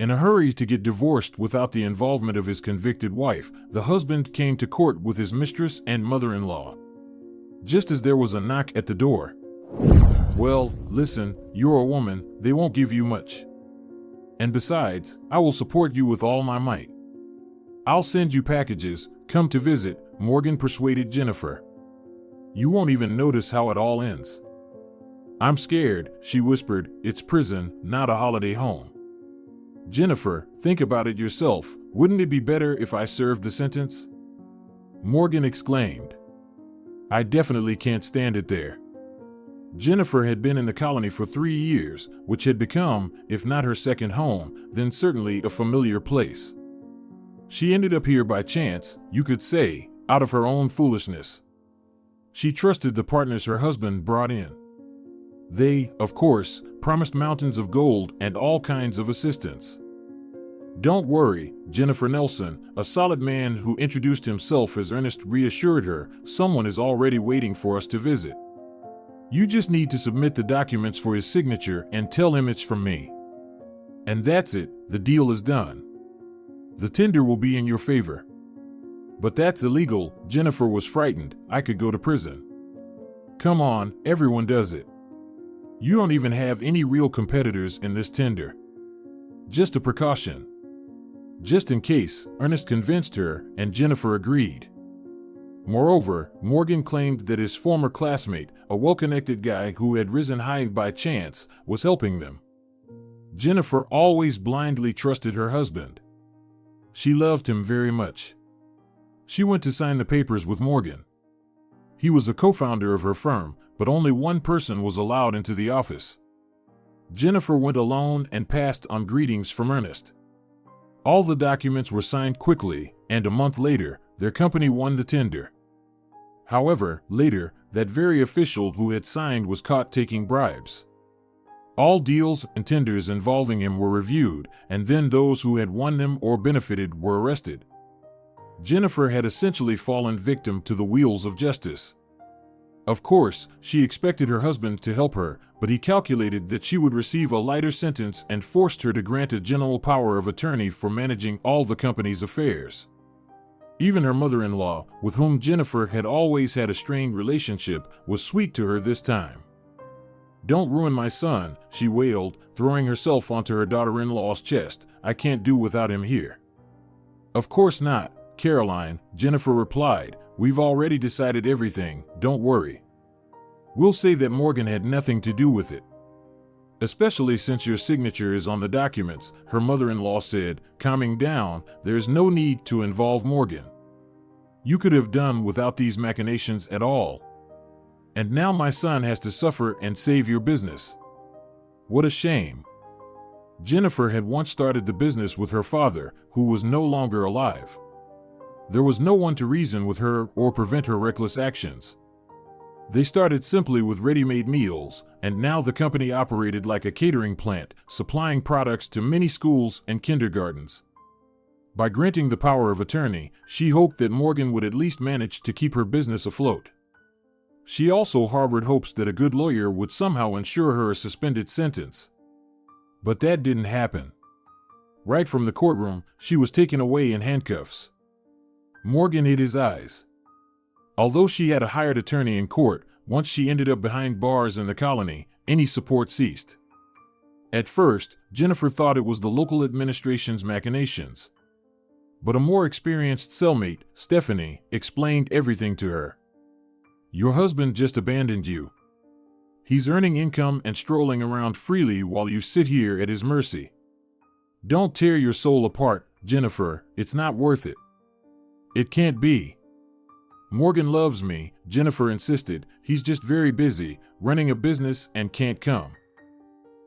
In a hurry to get divorced without the involvement of his convicted wife, the husband came to court with his mistress and mother-in-law. Just as there was a knock at the door. "Well, listen, you're a woman, they won't give you much. And besides, I will support you with all my might. I'll send you packages, come to visit," Morgan persuaded Jennifer. "You won't even notice how it all ends." "I'm scared," she whispered. "It's prison, not a holiday home." "Jennifer, think about it yourself. Wouldn't it be better if I served the sentence?" Morgan exclaimed. "I definitely can't stand it there." Jennifer had been in the colony for 3 years, which had become, if not her second home, then certainly a familiar place. She ended up here by chance, you could say, out of her own foolishness. She trusted the partners her husband brought in. They, of course, promised mountains of gold and all kinds of assistance. "Don't worry," Jennifer Nelson, a solid man who introduced himself as Ernest, reassured her, "someone is already waiting for us to visit. You just need to submit the documents for his signature and tell him it's from me. And that's it, the deal is done. The tender will be in your favor." "But that's illegal," Jennifer was frightened. "I could go to prison." "Come on, everyone does it. You don't even have any real competitors in this tender. Just a precaution." Just in case, Ernest convinced her, and Jennifer agreed. Moreover, Morgan claimed that his former classmate, a well-connected guy who had risen high by chance, was helping them. Jennifer always blindly trusted her husband. She loved him very much. She went to sign the papers with Morgan. He was a co-founder of her firm, but only one person was allowed into the office. Jennifer went alone and passed on greetings from Ernest. All the documents were signed quickly, and a month later, their company won the tender. However, later, that very official who had signed was caught taking bribes. All deals and tenders involving him were reviewed, and then those who had won them or benefited were arrested. Jennifer had essentially fallen victim to the wheels of justice. Of course, she expected her husband to help her, but he calculated that she would receive a lighter sentence and forced her to grant a general power of attorney for managing all the company's affairs. Even her mother-in-law, with whom Jennifer had always had a strained relationship, was sweet to her this time. "Don't ruin my son," she wailed, throwing herself onto her daughter-in-law's chest. "I can't do without him here." "Of course not, Caroline," Jennifer replied. "We've already decided everything, don't worry. We'll say that Morgan had nothing to do with it. Especially since your signature is on the documents," her mother-in-law said, calming down. "There's no need to involve Morgan. You could have done without these machinations at all. And now my son has to suffer and save your business. What a shame." Jennifer had once started the business with her father, who was no longer alive. There was no one to reason with her or prevent her reckless actions. They started simply with ready-made meals, and now the company operated like a catering plant, supplying products to many schools and kindergartens. By granting the power of attorney, she hoped that Morgan would at least manage to keep her business afloat. She also harbored hopes that a good lawyer would somehow ensure her a suspended sentence. But that didn't happen. Right from the courtroom, she was taken away in handcuffs. Morgan hid his eyes. Although she had a hired attorney in court, once she ended up behind bars in the colony, any support ceased. At first, Jennifer thought it was the local administration's machinations. But a more experienced cellmate, Stephanie, explained everything to her. "Your husband just abandoned you. He's earning income and strolling around freely while you sit here at his mercy. Don't tear your soul apart, Jennifer, it's not worth it." "It can't be. Morgan loves me," Jennifer insisted. "He's just very busy, running a business and can't come."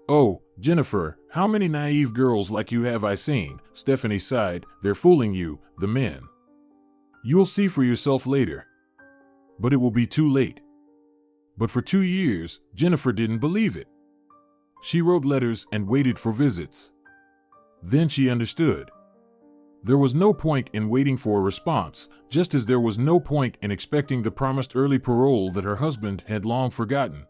"Oh, Jennifer, how many naive girls like you have I seen?" Stephanie sighed. "They're fooling you, the men. You'll see for yourself later. But it will be too late." But for 2 years, Jennifer didn't believe it. She wrote letters and waited for visits. Then she understood. There was no point in waiting for a response, just as there was no point in expecting the promised early parole that her husband had long forgotten.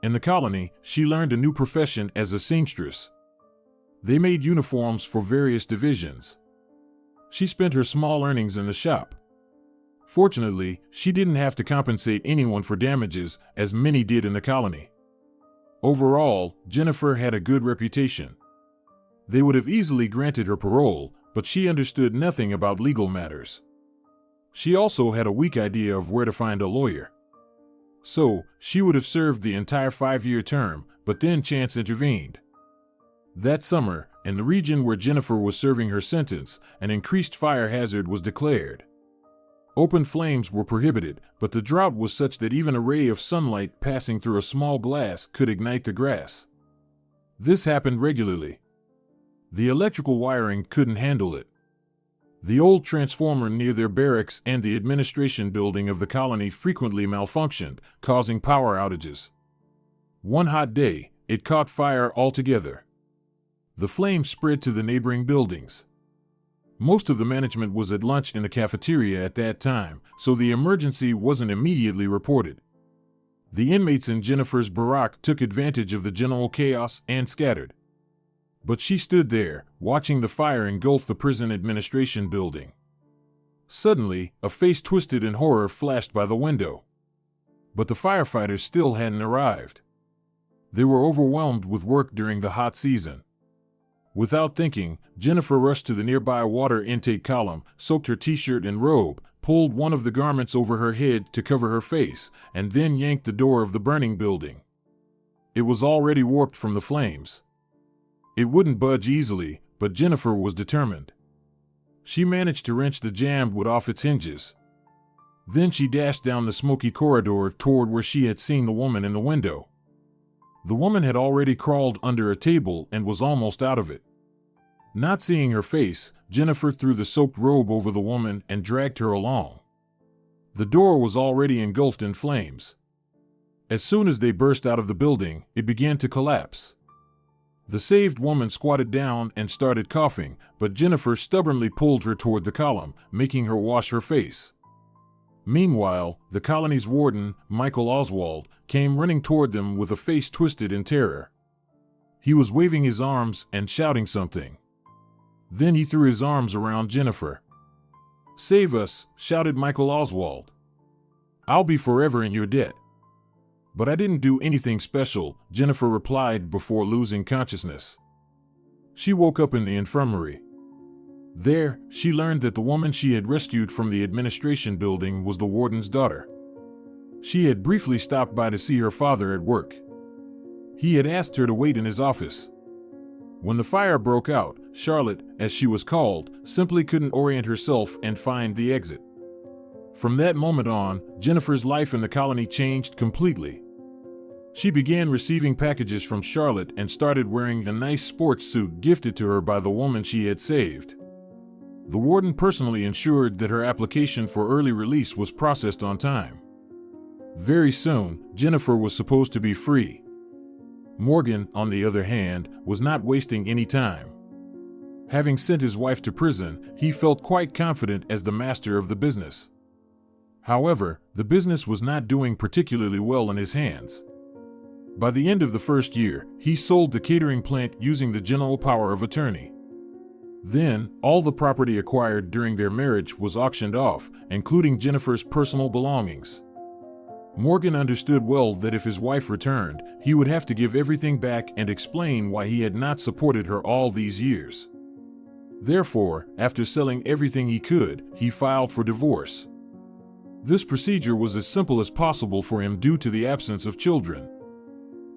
In the colony, she learned a new profession as a seamstress. They made uniforms for various divisions. She spent her small earnings in the shop. Fortunately, she didn't have to compensate anyone for damages, as many did in the colony. Overall, Jennifer had a good reputation. They would have easily granted her parole, but she understood nothing about legal matters. She also had a weak idea of where to find a lawyer. So, she would have served the entire 5-year term, but then chance intervened. That summer, in the region where Jennifer was serving her sentence, an increased fire hazard was declared. Open flames were prohibited, but the drought was such that even a ray of sunlight passing through a small glass could ignite the grass. This happened regularly. The electrical wiring couldn't handle it. The old transformer near their barracks and the administration building of the colony frequently malfunctioned, causing power outages. One hot day, it caught fire altogether. The flames spread to the neighboring buildings. Most of the management was at lunch in the cafeteria at that time, so the emergency wasn't immediately reported. The inmates in Jennifer's barack took advantage of the general chaos and scattered. But she stood there, watching the fire engulf the prison administration building. Suddenly, a face twisted in horror flashed by the window. But the firefighters still hadn't arrived. They were overwhelmed with work during the hot season. Without thinking, Jennifer rushed to the nearby water intake column, soaked her t-shirt and robe, pulled one of the garments over her head to cover her face, and then yanked the door of the burning building. It was already warped from the flames. It wouldn't budge easily, but Jennifer was determined. She managed to wrench the jammed wood off its hinges. Then she dashed down the smoky corridor toward where she had seen the woman in the window. The woman had already crawled under a table and was almost out of it. Not seeing her face, Jennifer threw the soaked robe over the woman and dragged her along. The door was already engulfed in flames. As soon as they burst out of the building, it began to collapse. The saved woman squatted down and started coughing, but Jennifer stubbornly pulled her toward the column, making her wash her face. Meanwhile, the colony's warden, Michael Oswald, came running toward them with a face twisted in terror. He was waving his arms and shouting something. Then he threw his arms around Jennifer. "Save us," shouted Michael Oswald. "I'll be forever in your debt." "But I didn't do anything special," Jennifer replied before losing consciousness. She woke up in the infirmary. There, she learned that the woman she had rescued from the administration building was the warden's daughter. She had briefly stopped by to see her father at work. He had asked her to wait in his office. When the fire broke out, Charlotte, as she was called, simply couldn't orient herself and find the exit. From that moment on, Jennifer's life in the colony changed completely. She began receiving packages from Charlotte and started wearing the nice sports suit gifted to her by the woman she had saved. The warden personally ensured that her application for early release was processed on time. Very soon, Jennifer was supposed to be free. Morgan, on the other hand, was not wasting any time. Having sent his wife to prison, he felt quite confident as the master of the business. However, the business was not doing particularly well in his hands. By the end of the first year, he sold the catering plant using the general power of attorney. Then, all the property acquired during their marriage was auctioned off, including Jennifer's personal belongings. Morgan understood well that if his wife returned, he would have to give everything back and explain why he had not supported her all these years. Therefore, after selling everything he could, he filed for divorce. This procedure was as simple as possible for him due to the absence of children.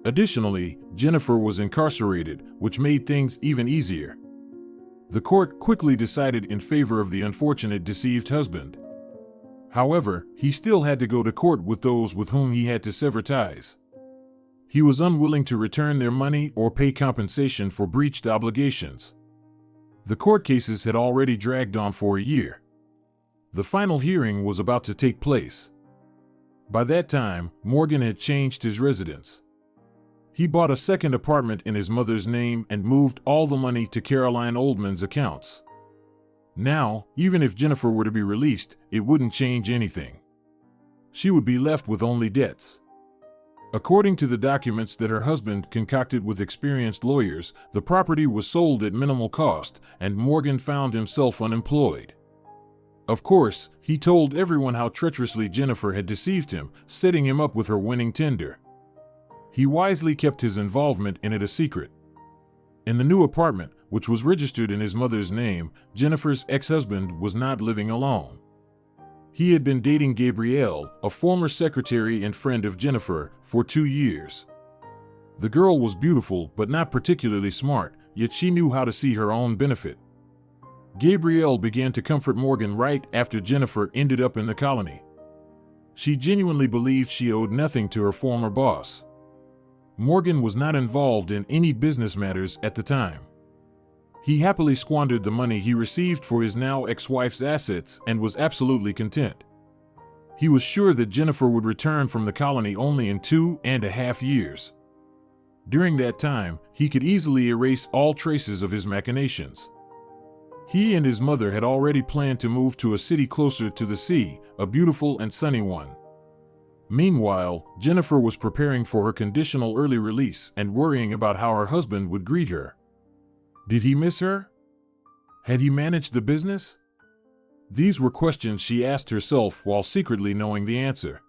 Additionally, Jennifer was incarcerated, which made things even easier. The court quickly decided in favor of the unfortunate deceived husband. However, he still had to go to court with those with whom he had to sever ties. He was unwilling to return their money or pay compensation for breached obligations. The court cases had already dragged on for a year. The final hearing was about to take place. By that time, Morgan had changed his residence. He bought a second apartment in his mother's name and moved all the money to Caroline Oldman's accounts. Now, even if Jennifer were to be released, it wouldn't change anything. She would be left with only debts. According to the documents that her husband concocted with experienced lawyers, the property was sold at minimal cost, and Morgan found himself unemployed. Of course, he told everyone how treacherously Jennifer had deceived him, setting him up with her winning tender. He wisely kept his involvement in it a secret. In the new apartment, which was registered in his mother's name, Jennifer's ex-husband was not living alone. He had been dating Gabrielle, a former secretary and friend of Jennifer, for 2 years. The girl was beautiful but not particularly smart, yet she knew how to see her own benefit. Gabrielle began to comfort Morgan right after Jennifer ended up in the colony. She genuinely believed she owed nothing to her former boss. Morgan was not involved in any business matters at the time. He happily squandered the money he received for his now ex-wife's assets and was absolutely content. He was sure that Jennifer would return from the colony only in 2.5 years. During that time, he could easily erase all traces of his machinations. He and his mother had already planned to move to a city closer to the sea, a beautiful and sunny one. Meanwhile, Jennifer was preparing for her conditional early release and worrying about how her husband would greet her. Did he miss her? Had he managed the business? These were questions she asked herself while secretly knowing the answer.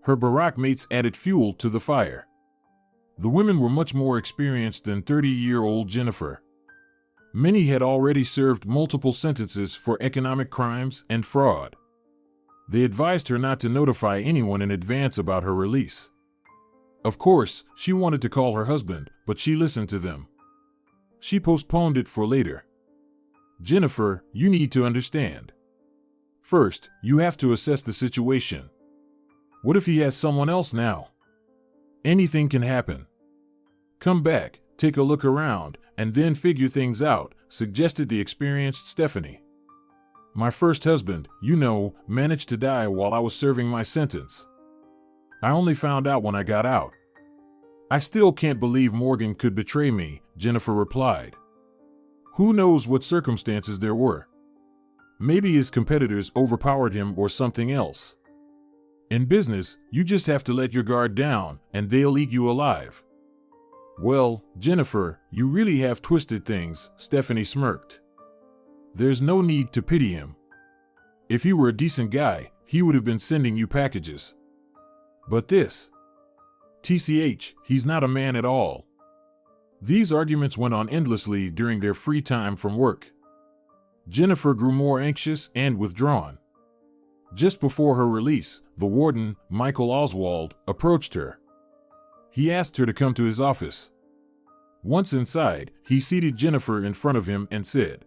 Her barack mates added fuel to the fire. The women were much more experienced than 30-year-old Jennifer. Many had already served multiple sentences for economic crimes and fraud. They advised her not to notify anyone in advance about her release. Of course, she wanted to call her husband, but she listened to them. She postponed it for later. Jennifer, you need to understand. First, you have to assess the situation. What if he has someone else now? Anything can happen. Come back, take a look around, and then figure things out, suggested the experienced Stephanie. My first husband, managed to die while I was serving my sentence. I only found out when I got out. I still can't believe Morgan could betray me, Jennifer replied. Who knows what circumstances there were? Maybe his competitors overpowered him or something else. In business, you just have to let your guard down, and they'll eat you alive. Well, Jennifer, you really have twisted things, Stephanie smirked. There's no need to pity him. If he were a decent guy, he would have been sending you packages. But this... TCH, he's not a man at all. These arguments went on endlessly during their free time from work. Jennifer grew more anxious and withdrawn. Just before her release, the warden, Michael Oswald, approached her. He asked her to come to his office. Once inside, he seated Jennifer in front of him and said,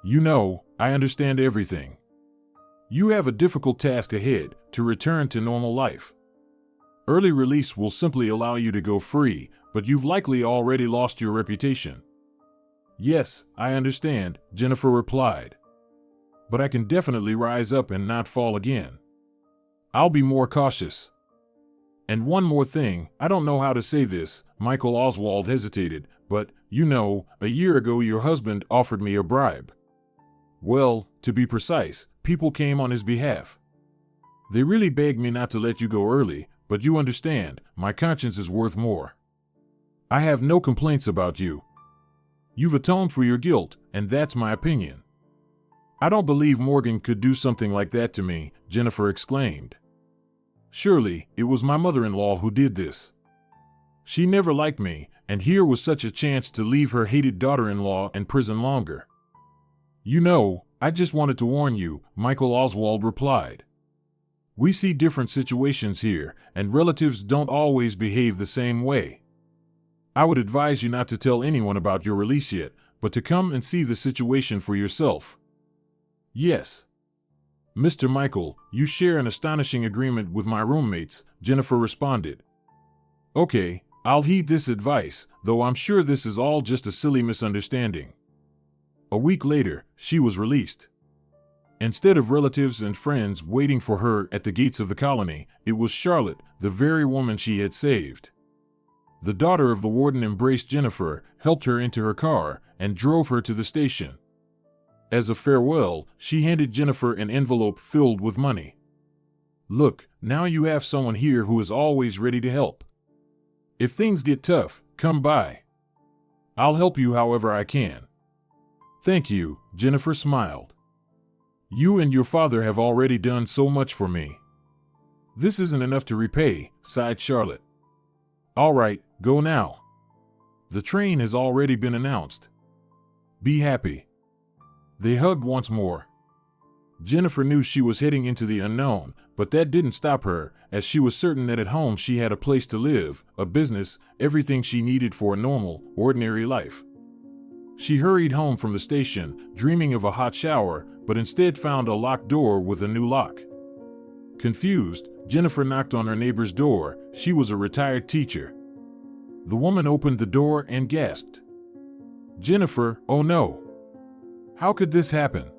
I understand everything. You have a difficult task ahead, to return to normal life. Early release will simply allow you to go free, but you've likely already lost your reputation. Yes, I understand, Jennifer replied. But I can definitely rise up and not fall again. I'll be more cautious. And one more thing, I don't know how to say this, Michael Oswald hesitated, but, a year ago your husband offered me a bribe. Well, to be precise, people came on his behalf. They really begged me not to let you go early, but you understand, my conscience is worth more. I have no complaints about you. You've atoned for your guilt, and that's my opinion. I don't believe Morgan could do something like that to me, Jennifer exclaimed. Surely, it was my mother-in-law who did this. She never liked me, and here was such a chance to leave her hated daughter-in-law in prison longer. I just wanted to warn you, Michael Oswald replied. We see different situations here, and relatives don't always behave the same way. I would advise you not to tell anyone about your release yet, but to come and see the situation for yourself. Yes. Mr. Michael, you share an astonishing agreement with my roommates, Jennifer responded. Okay, I'll heed this advice, though I'm sure this is all just a silly misunderstanding. A week later, she was released. Instead of relatives and friends waiting for her at the gates of the colony, it was Charlotte, the very woman she had saved. The daughter of the warden embraced Jennifer, helped her into her car, and drove her to the station. As a farewell, she handed Jennifer an envelope filled with money. Look, now you have someone here who is always ready to help. If things get tough, come by. I'll help you however I can. Thank you, Jennifer smiled. You and your father have already done so much for me. This isn't enough to repay, sighed Charlotte. All right, go now. The train has already been announced. Be happy. They hugged once more. Jennifer knew she was heading into the unknown, but that didn't stop her, as she was certain that at home she had a place to live, a business, everything she needed for a normal, ordinary life. She hurried home from the station, dreaming of a hot shower, but instead found a locked door with a new lock. Confused, Jennifer knocked on her neighbor's door. She was a retired teacher. The woman opened the door and gasped. Jennifer, oh no. How could this happen?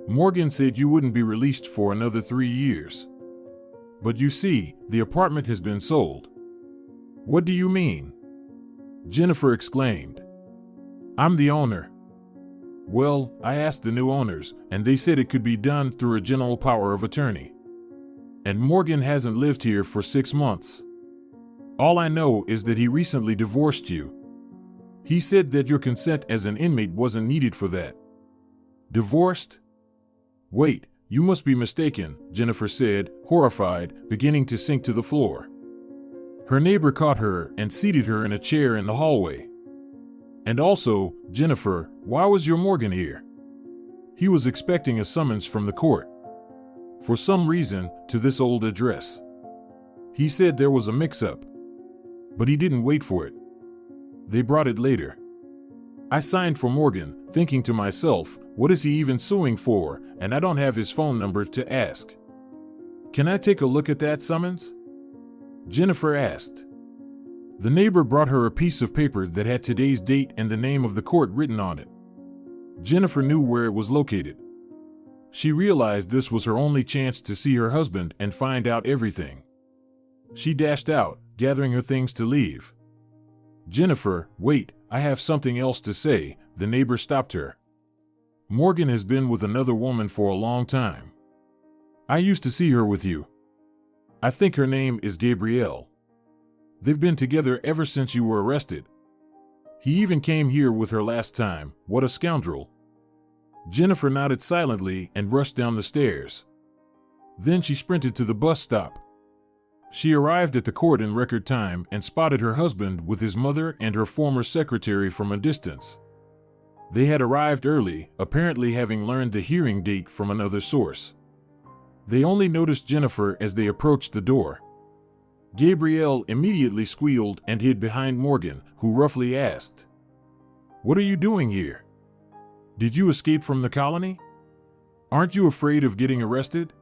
Morgan said you wouldn't be released for another 3 years. But you see, the apartment has been sold. What do you mean? Jennifer exclaimed. I'm the owner. Well, I asked the new owners, and they said it could be done through a general power of attorney. And Morgan hasn't lived here for 6 months. All I know is that he recently divorced you. He said that your consent as an inmate wasn't needed for that. Divorced? Wait, you must be mistaken, Jennifer said, horrified, beginning to sink to the floor. Her neighbor caught her and seated her in a chair in the hallway. And also, Jennifer, why was your Morgan here? He was expecting a summons from the court. For some reason, to this old address. He said there was a mix-up. But he didn't wait for it. They brought it later. I signed for Morgan, thinking to myself, what is he even suing for, and I don't have his phone number to ask. Can I take a look at that summons? Jennifer asked. The neighbor brought her a piece of paper that had today's date and the name of the court written on it. Jennifer knew where it was located. She realized this was her only chance to see her husband and find out everything. She dashed out, gathering her things to leave. Jennifer, wait, I have something else to say, the neighbor stopped her. Morgan has been with another woman for a long time. I used to see her with you. I think her name is Gabrielle. They've been together ever since you were arrested. He even came here with her last time. What a scoundrel. Jennifer nodded silently and rushed down the stairs. Then she sprinted to the bus stop. She arrived at the court in record time and spotted her husband with his mother and her former secretary from a distance. They had arrived early, apparently having learned the hearing date from another source. They only noticed Jennifer as they approached the door. Gabrielle immediately squealed and hid behind Morgan, who roughly asked, "What are you doing here? Did you escape from the colony? Aren't you afraid of getting arrested?"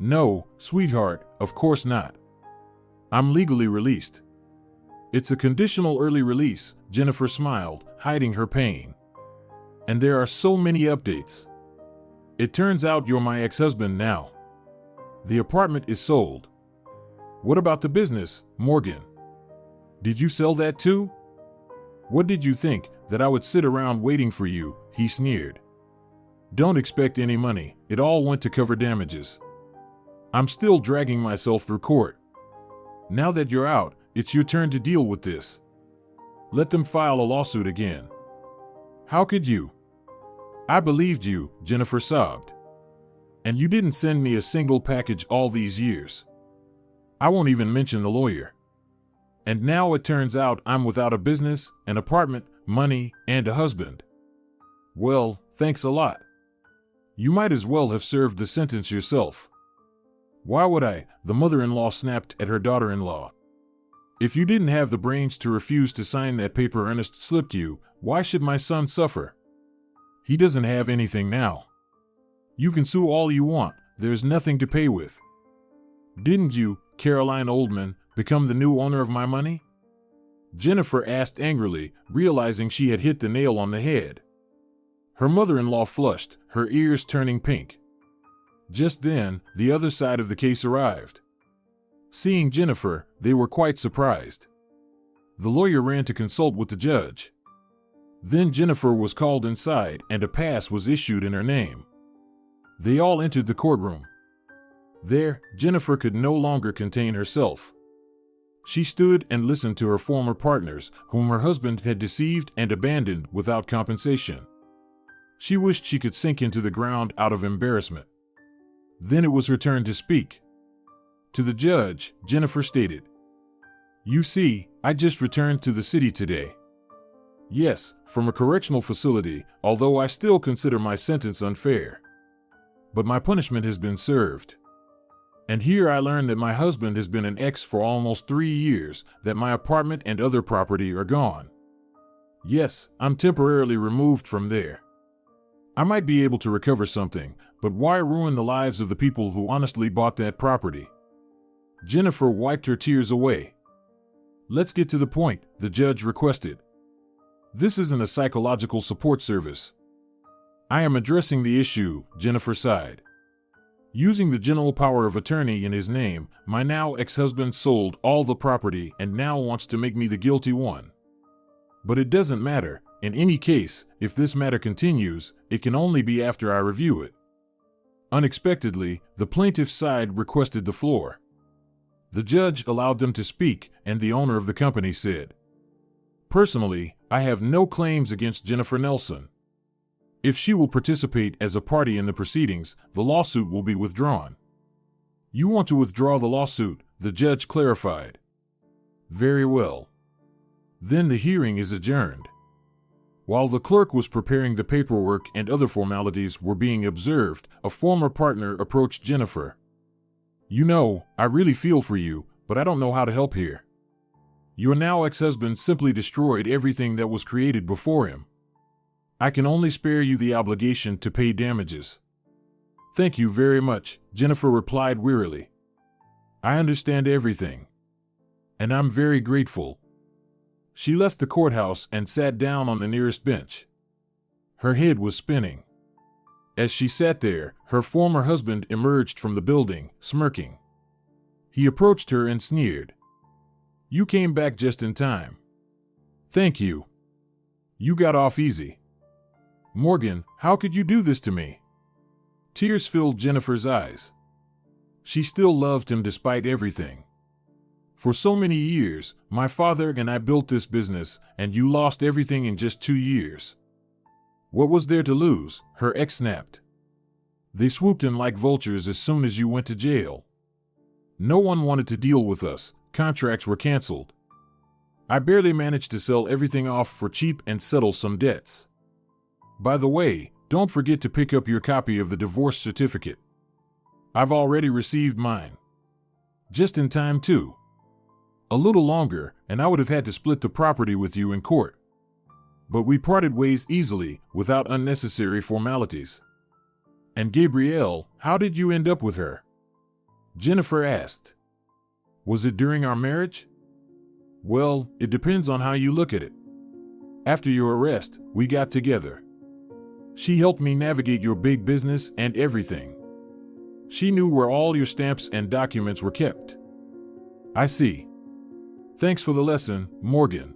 "No, sweetheart, of course not. I'm legally released." "It's a conditional early release," Jennifer smiled, hiding her pain. "And there are so many updates. It turns out you're my ex-husband now. The apartment is sold. What about the business, Morgan? Did you sell that too? What did you think, that I would sit around waiting for you?" he sneered. "Don't expect any money, it all went to cover damages. I'm still dragging myself through court. Now that you're out, it's your turn to deal with this. Let them file a lawsuit again." "How could you?" "I believed you," Jennifer sobbed. "And you didn't send me a single package all these years. I won't even mention the lawyer. And now it turns out I'm without a business, an apartment, money, and a husband. Well, thanks a lot. You might as well have served the sentence yourself." "Why would I?" the mother-in-law snapped at her daughter-in-law. "If you didn't have the brains to refuse to sign that paper Ernest slipped you, why should my son suffer? He doesn't have anything now. You can sue all you want, there's nothing to pay with. Didn't you, Caroline Oldman, become the new owner of my money?" Jennifer asked angrily, realizing she had hit the nail on the head. Her mother-in-law flushed, her ears turning pink. Just then, the other side of the case arrived. Seeing Jennifer, they were quite surprised. The lawyer ran to consult with the judge. Then Jennifer was called inside and a pass was issued in her name. They all entered the courtroom. There, Jennifer could no longer contain herself. She stood and listened to her former partners, whom her husband had deceived and abandoned without compensation. She wished she could sink into the ground out of embarrassment. Then it was her turn to speak. To the judge, Jennifer stated, "You see, I just returned to the city today. Yes, from a correctional facility, although I still consider my sentence unfair. But my punishment has been served. And here I learned that my husband has been an ex for almost 3 years, that my apartment and other property are gone. Yes, I'm temporarily removed from there. I might be able to recover something, but why ruin the lives of the people who honestly bought that property?" Jennifer wiped her tears away. "Let's get to the point," the judge requested. "This isn't a psychological support service." "I am addressing the issue," Jennifer sighed. "Using the general power of attorney in his name, my now ex-husband sold all the property and now wants to make me the guilty one. But it doesn't matter. In any case, if this matter continues, it can only be after I review it." Unexpectedly, the plaintiff's side requested the floor. The judge allowed them to speak, and the owner of the company said, "Personally, I have no claims against Jennifer Nelson. If she will participate as a party in the proceedings, the lawsuit will be withdrawn." "You want to withdraw the lawsuit," the judge clarified. "Very well. Then the hearing is adjourned." While the clerk was preparing the paperwork and other formalities were being observed, a former partner approached Jennifer. "You know, I really feel for you, but I don't know how to help here. Your now ex-husband simply destroyed everything that was created before him. I can only spare you the obligation to pay damages." "Thank you very much," Jennifer replied wearily. "I understand everything. And I'm very grateful." She left the courthouse and sat down on the nearest bench. Her head was spinning. As she sat there, her former husband emerged from the building, smirking. He approached her and sneered. "You came back just in time." "Thank you. You got off easy." "Morgan, how could you do this to me?" Tears filled Jennifer's eyes. She still loved him despite everything. "For so many years, my father and I built this business, and you lost everything in just 2 years." "What was there to lose?" her ex snapped. "They swooped in like vultures as soon as you went to jail. No one wanted to deal with us. Contracts were canceled. I barely managed to sell everything off for cheap and settle some debts. By the way, don't forget to pick up your copy of the divorce certificate. I've already received mine. Just in time, too. A little longer, and I would have had to split the property with you in court. But we parted ways easily, without unnecessary formalities." "And Gabrielle, how did you end up with her?" Jennifer asked. "Was it during our marriage?" "Well, it depends on how you look at it. After your arrest, we got together. She helped me navigate your big business and everything. She knew where all your stamps and documents were kept." "I see. Thanks for the lesson, Morgan.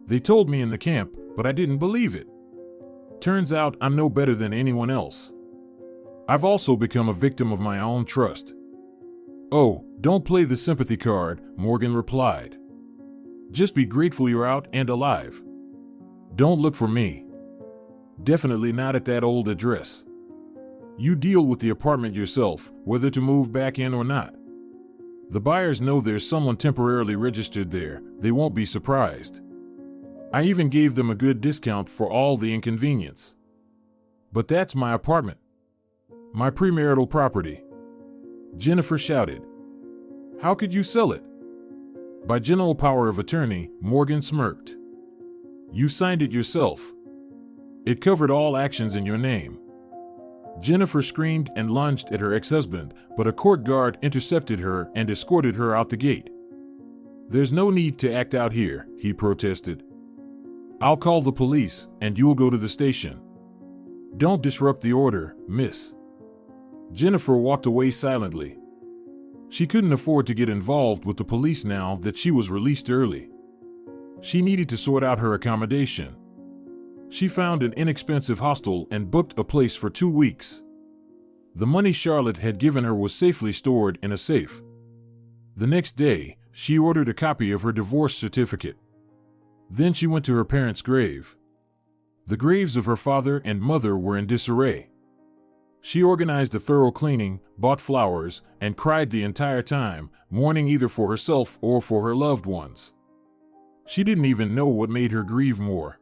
They told me in the camp, but I didn't believe it. Turns out I'm no better than anyone else. I've also become a victim of my own trust." "Oh, don't play the sympathy card," Morgan replied. "Just be grateful you're out and alive. Don't look for me. Definitely not at that old address. You deal with the apartment yourself, whether to move back in or not. The buyers know there's someone temporarily registered there. They won't be surprised. I even gave them a good discount for all the inconvenience. But that's my apartment. My premarital property." Jennifer shouted. "How could you sell it?" "By general power of attorney," Morgan smirked. "You signed it yourself. It covered all actions in your name." Jennifer screamed and lunged at her ex-husband, but a court guard intercepted her and escorted her out the gate. "There's no need to act out here," he protested. "I'll call the police, and you'll go to the station. Don't disrupt the order, miss." Jennifer walked away silently. She couldn't afford to get involved with the police now that she was released early. She needed to sort out her accommodation. She found an inexpensive hostel and booked a place for 2 weeks. The money Charlotte had given her was safely stored in a safe. The next day, she ordered a copy of her divorce certificate. Then she went to her parents' grave. The graves of her father and mother were in disarray. She organized a thorough cleaning, bought flowers, and cried the entire time, mourning either for herself or for her loved ones. She didn't even know what made her grieve more.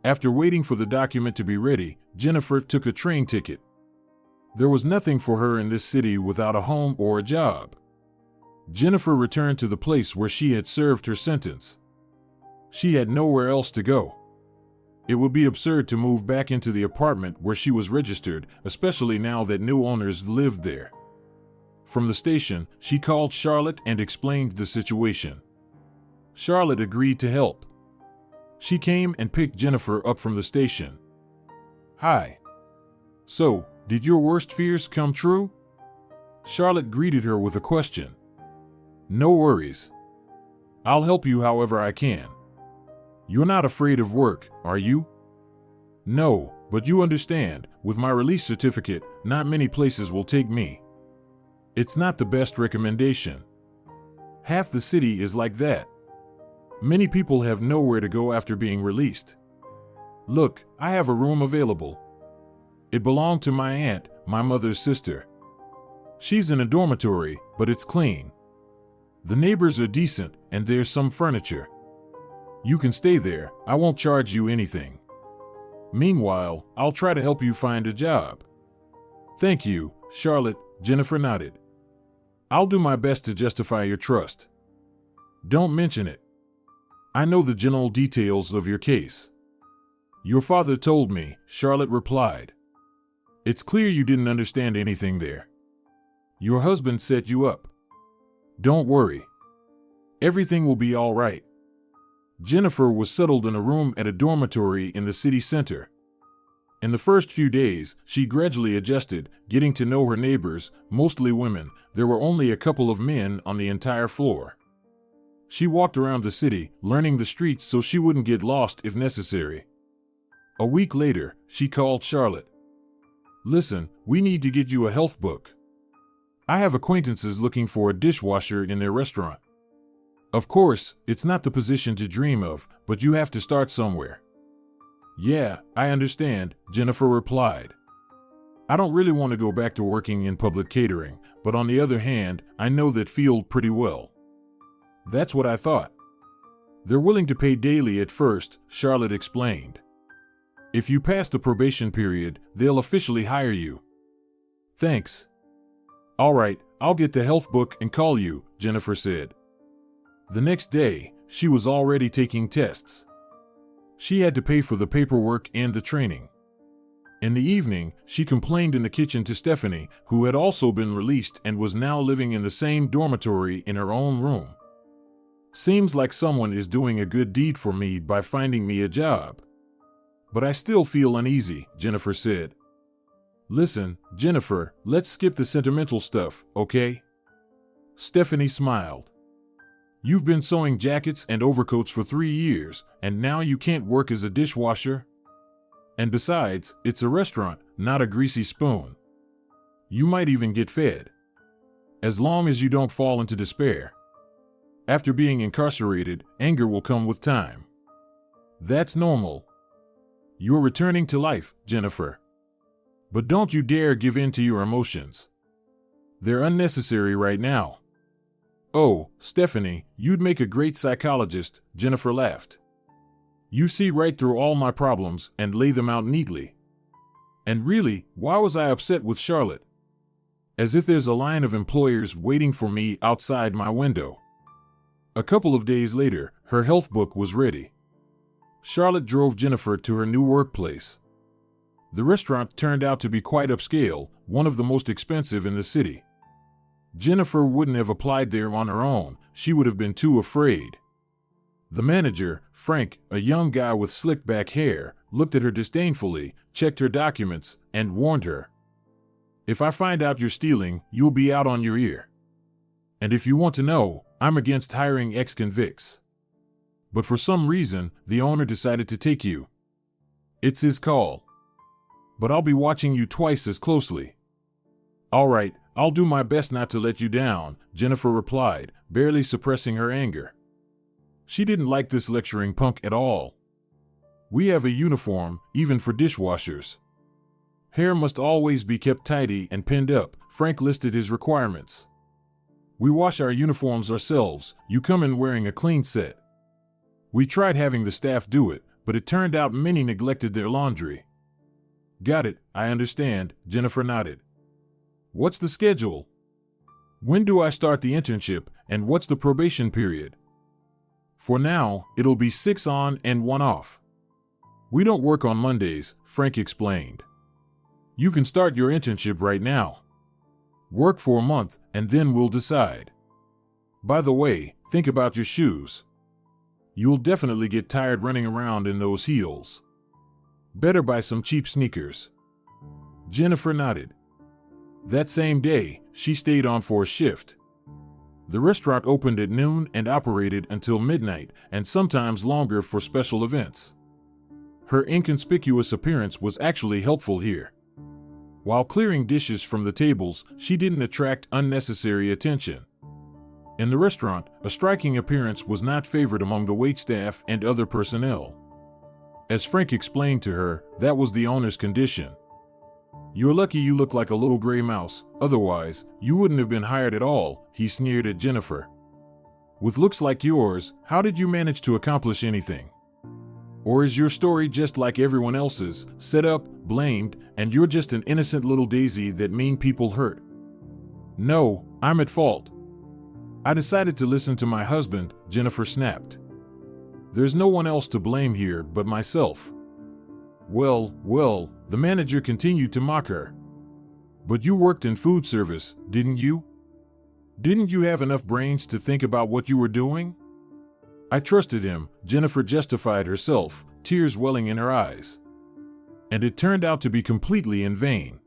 After waiting for the document to be ready, Jennifer took a train ticket. There was nothing for her in this city without a home or a job. Jennifer returned to the place where she had served her sentence. She had nowhere else to go. It would be absurd to move back into the apartment where she was registered, especially now that new owners lived there. From the station, she called Charlotte and explained the situation. Charlotte agreed to help. She came and picked Jennifer up from the station. "Hi. So, did your worst fears come true?" Charlotte greeted her with a question. "No worries. I'll help you however I can. You're not afraid of work, are you?" "No, but you understand, with my release certificate, not many places will take me. It's not the best recommendation. Half the city is like that. Many people have nowhere to go after being released. Look, I have a room available. It belonged to my aunt, my mother's sister. She's in a dormitory, but it's clean. The neighbors are decent, and there's some furniture. You can stay there, I won't charge you anything. Meanwhile, I'll try to help you find a job." "Thank you, Charlotte," Jennifer nodded. "I'll do my best to justify your trust. Don't mention it. I know the general details of your case." "Your father told me," Charlotte replied. "It's clear you didn't understand anything there. Your husband set you up. Don't worry. Everything will be all right." Jennifer was settled in a room at a dormitory in the city center. In the first few days, she gradually adjusted, getting to know her neighbors, mostly women. There were only a couple of men on the entire floor. She walked around the city, learning the streets so she wouldn't get lost if necessary. A week later, she called Charlotte. "Listen, we need to get you a health book. I have acquaintances looking for a dishwasher in their restaurant. Of course, it's not the position to dream of, but you have to start somewhere." "Yeah, I understand," Jennifer replied. "I don't really want to go back to working in public catering, but on the other hand, I know that field pretty well." "That's what I thought." "They're willing to pay daily at first," Charlotte explained. "If you pass the probation period, they'll officially hire you." "Thanks." "All right, I'll get the health book and call you," Jennifer said. The next day, she was already taking tests. She had to pay for the paperwork and the training. In the evening, she complained in the kitchen to Stephanie, who had also been released and was now living in the same dormitory in her own room. "Seems like someone is doing a good deed for me by finding me a job. But I still feel uneasy," Jennifer said. "Listen, Jennifer, let's skip the sentimental stuff, okay?" Stephanie smiled. "You've been sewing jackets and overcoats for 3 years, and now you can't work as a dishwasher? And besides, it's a restaurant, not a greasy spoon. You might even get fed. As long as you don't fall into despair. After being incarcerated, anger will come with time. That's normal. You're returning to life, Jennifer. But don't you dare give in to your emotions. They're unnecessary right now." "Oh, Stephanie, you'd make a great psychologist," Jennifer laughed. "You see right through all my problems and lay them out neatly. And really, why was I upset with Charlotte? As if there's a line of employers waiting for me outside my window." A couple of days later, her health book was ready. Charlotte drove Jennifer to her new workplace. The restaurant turned out to be quite upscale, one of the most expensive in the city. Jennifer wouldn't have applied there on her own, she would have been too afraid. The manager, Frank, a young guy with slick back hair, looked at her disdainfully, checked her documents, and warned her. "If I find out you're stealing, you'll be out on your ear. And if you want to know, I'm against hiring ex-convicts. But for some reason, the owner decided to take you. It's his call. But I'll be watching you twice as closely. All right, I'll do my best not to let you down, Jennifer replied, barely suppressing her anger. She didn't like this lecturing punk at all. We have a uniform, even for dishwashers. Hair must always be kept tidy and pinned up, Frank listed his requirements. We wash our uniforms ourselves, you come in wearing a clean set. We tried having the staff do it, but it turned out many neglected their laundry. Got it, I understand, Jennifer nodded. What's the schedule? When do I start the internship, and what's the probation period? For now, it'll be 6 on and 1 off. We don't work on Mondays, Frank explained. You can start your internship right now. Work for a month, and then we'll decide. By the way, think about your shoes. You'll definitely get tired running around in those heels. Better buy some cheap sneakers. Jennifer nodded. That same day, she stayed on for a shift. The restaurant opened at noon and operated until midnight, and sometimes longer for special events. Her inconspicuous appearance was actually helpful here. While clearing dishes from the tables, she didn't attract unnecessary attention. In the restaurant, a striking appearance was not favored among the waitstaff and other personnel. As Frank explained to her, that was the owner's condition. You're lucky you look like a little gray mouse, otherwise, you wouldn't have been hired at all, he sneered at Jennifer. With looks like yours, how did you manage to accomplish anything? Or is your story just like everyone else's, set up, blamed, and you're just an innocent little daisy that mean people hurt? No, I'm at fault. I decided to listen to my husband, Jennifer snapped. There's no one else to blame here but myself. Well, the manager continued to mock her. But you worked in food service, didn't you? Didn't you have enough brains to think about what you were doing? I trusted him, Jennifer justified herself, tears welling in her eyes. And it turned out to be completely in vain.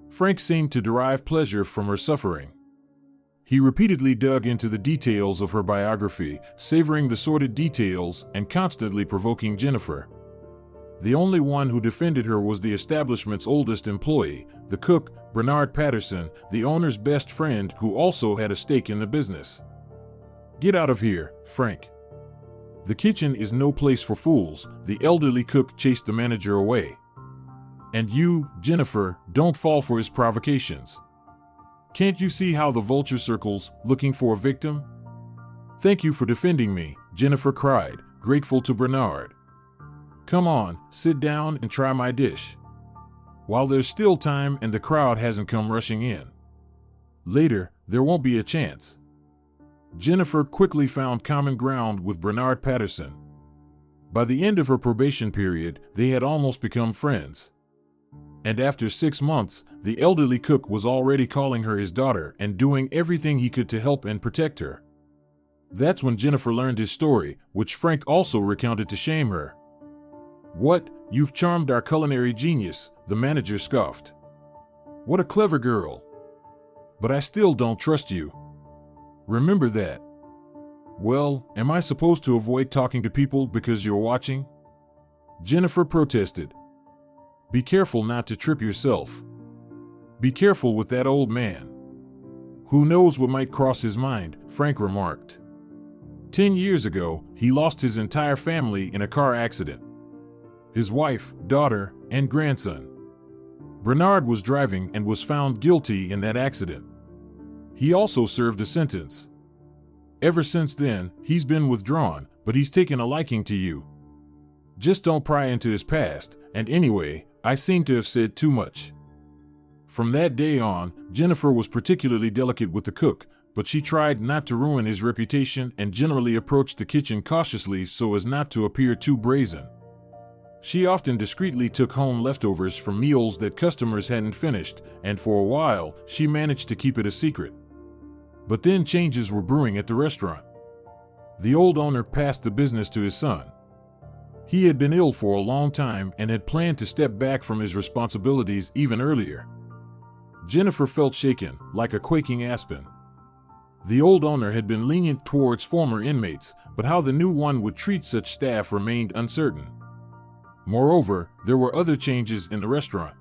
Frank seemed to derive pleasure from her suffering. He repeatedly dug into the details of her biography, savoring the sordid details and constantly provoking Jennifer. The only one who defended her was the establishment's oldest employee, the cook, Bernard Patterson, the owner's best friend who also had a stake in the business. Get out of here, Frank. The kitchen is no place for fools, the elderly cook chased the manager away. And you, Jennifer, don't fall for his provocations. Can't you see how the vulture circles, looking for a victim? Thank you for defending me, Jennifer cried, grateful to Bernard. Come on, sit down and try my dish. While there's still time and the crowd hasn't come rushing in. Later, there won't be a chance. Jennifer quickly found common ground with Bernard Patterson. By the end of her probation period, they had almost become friends. And after 6 months, the elderly cook was already calling her his daughter and doing everything he could to help and protect her. That's when Jennifer learned his story, which Frank also recounted to shame her. What, you've charmed our culinary genius, the manager scoffed. What a clever girl. But I still don't trust you. Remember that. Well, am I supposed to avoid talking to people because you're watching? Jennifer protested. Be careful not to trip yourself. Be careful with that old man. Who knows what might cross his mind, Frank remarked. 10 years ago, he lost his entire family in a car accident. His wife, daughter, and grandson. Bernard was driving and was found guilty in that accident. He also served a sentence. Ever since then, he's been withdrawn, but he's taken a liking to you. Just don't pry into his past, and anyway, I seem to have said too much. From that day on, Jennifer was particularly delicate with the cook, but she tried not to ruin his reputation and generally approached the kitchen cautiously so as not to appear too brazen. She often discreetly took home leftovers from meals that customers hadn't finished, and for a while, she managed to keep it a secret. But then changes were brewing at the restaurant. The old owner passed the business to his son. He had been ill for a long time and had planned to step back from his responsibilities even earlier. Jennifer felt shaken, like a quaking aspen. The old owner had been lenient towards former inmates, but how the new one would treat such staff remained uncertain. Moreover, there were other changes in the restaurant.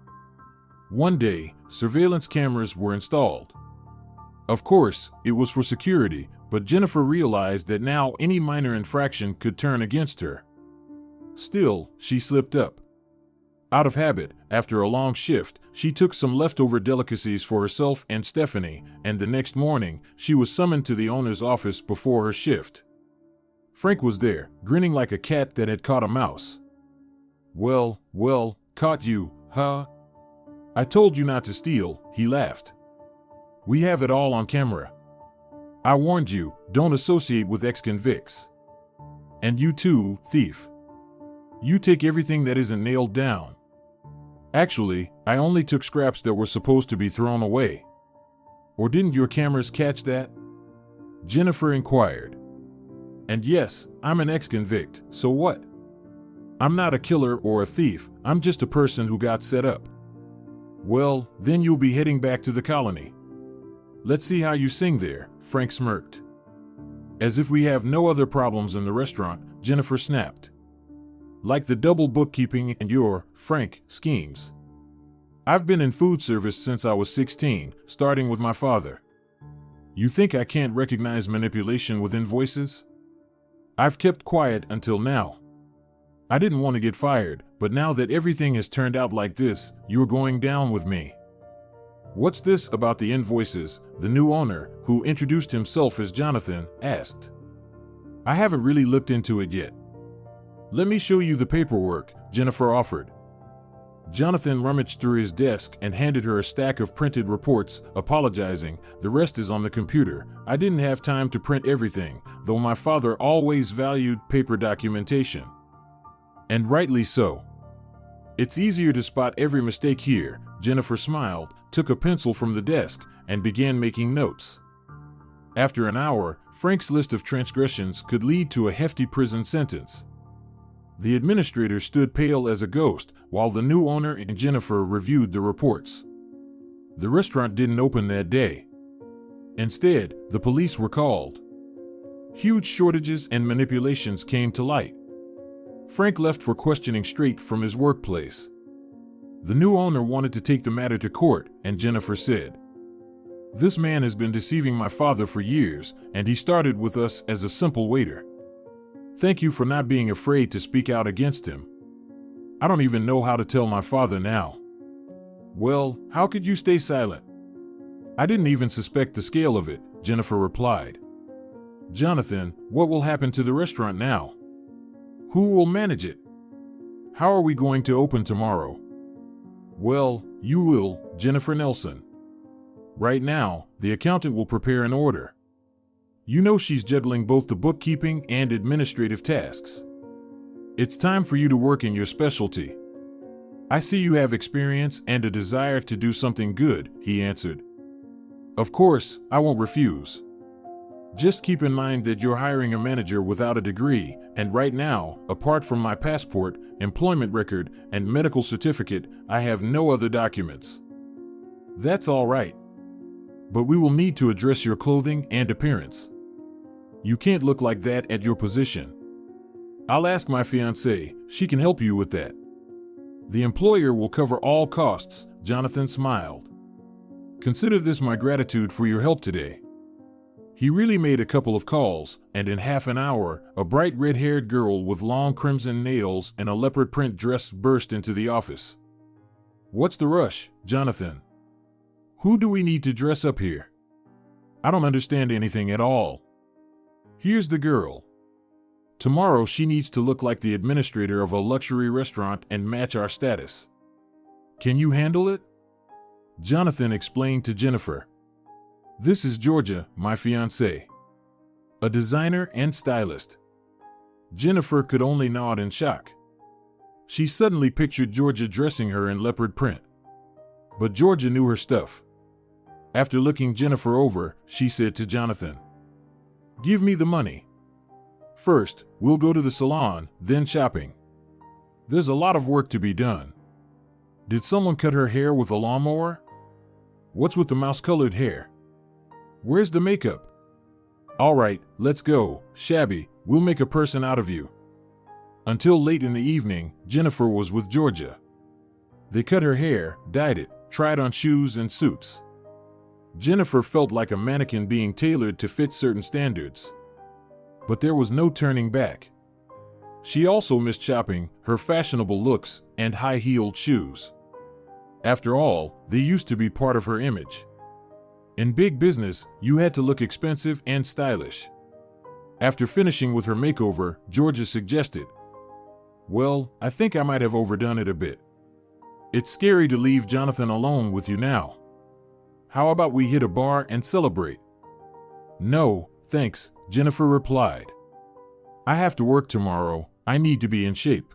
One day, surveillance cameras were installed. Of course, it was for security, but Jennifer realized that now any minor infraction could turn against her. Still, she slipped up. Out of habit, after a long shift, she took some leftover delicacies for herself and Stephanie, and the next morning, she was summoned to the owner's office before her shift. Frank was there, grinning like a cat that had caught a mouse. Well, caught you, huh? I told you not to steal, he laughed. We have it all on camera. I warned you, don't associate with ex-convicts. And you too, thief. You take everything that isn't nailed down. Actually, I only took scraps that were supposed to be thrown away. Or didn't your cameras catch that? Jennifer inquired. And yes, I'm an ex-convict, so what? I'm not a killer or a thief, I'm just a person who got set up. Well, then you'll be heading back to the colony. Let's see how you sing there, Frank smirked. As if we have no other problems in the restaurant, Jennifer snapped. Like the double bookkeeping and your, Frank, schemes. I've been in food service since I was 16, starting with my father. You think I can't recognize manipulation with invoices? I've kept quiet until now. I didn't want to get fired, but now that everything has turned out like this, you're going down with me. What's this about the invoices? The new owner, who introduced himself as Jonathan, asked. I haven't really looked into it yet. Let me show you the paperwork, Jennifer offered. Jonathan rummaged through his desk and handed her a stack of printed reports, apologizing, the rest is on the computer. I didn't have time to print everything, though my father always valued paper documentation. And rightly so. It's easier to spot every mistake here, Jennifer smiled, took a pencil from the desk, and began making notes. After an hour, Frank's list of transgressions could lead to a hefty prison sentence. The administrator stood pale as a ghost, while the new owner and Jennifer reviewed the reports. The restaurant didn't open that day. Instead, the police were called. Huge shortages and manipulations came to light. Frank left for questioning straight from his workplace. The new owner wanted to take the matter to court, and Jennifer said, "This man has been deceiving my father for years, and he started with us as a simple waiter. Thank you for not being afraid to speak out against him. I don't even know how to tell my father now." Well, how could you stay silent? I didn't even suspect the scale of it, Jennifer replied. Jonathan, what will happen to the restaurant now? Who will manage it? How are we going to open tomorrow? Well, you will, Jennifer Nelson. Right now, the accountant will prepare an order. You know she's juggling both the bookkeeping and administrative tasks. It's time for you to work in your specialty. I see you have experience and a desire to do something good, he answered. Of course, I won't refuse. Just keep in mind that you're hiring a manager without a degree, and right now, apart from my passport, employment record, and medical certificate, I have no other documents. That's all right. But we will need to address your clothing and appearance. You can't look like that at your position. I'll ask my fiancée, she can help you with that. The employer will cover all costs, Jonathan smiled. Consider this my gratitude for your help today. He really made a couple of calls, and in half an hour, a bright red-haired girl with long crimson nails and a leopard print dress burst into the office. What's the rush, Jonathan? Who do we need to dress up here? I don't understand anything at all. Here's the girl. Tomorrow she needs to look like the administrator of a luxury restaurant and match our status. Can you handle it? Jonathan explained to Jennifer. This is Georgia, my fiancée. A designer and stylist. Jennifer could only nod in shock. She suddenly pictured Georgia dressing her in leopard print. But Georgia knew her stuff. After looking Jennifer over, she said to Jonathan, "Give me the money. First, we'll go to the salon, then shopping. There's a lot of work to be done. Did someone cut her hair with a lawnmower? What's with the mouse-colored hair? Where's the makeup? All right, let's go, shabby, we'll make a person out of you." Until late in the evening, Jennifer was with Georgia. They cut her hair, dyed it, tried on shoes and suits. Jennifer felt like a mannequin being tailored to fit certain standards. But there was no turning back. She also missed shopping, her fashionable looks, and high-heeled shoes. After all, they used to be part of her image. In big business, you had to look expensive and stylish. After finishing with her makeover, Georgia suggested, "Well, I think I might have overdone it a bit. It's scary to leave Jonathan alone with you now. How about we hit a bar and celebrate?" "No, thanks," Jennifer replied. "I have to work tomorrow. I need to be in shape."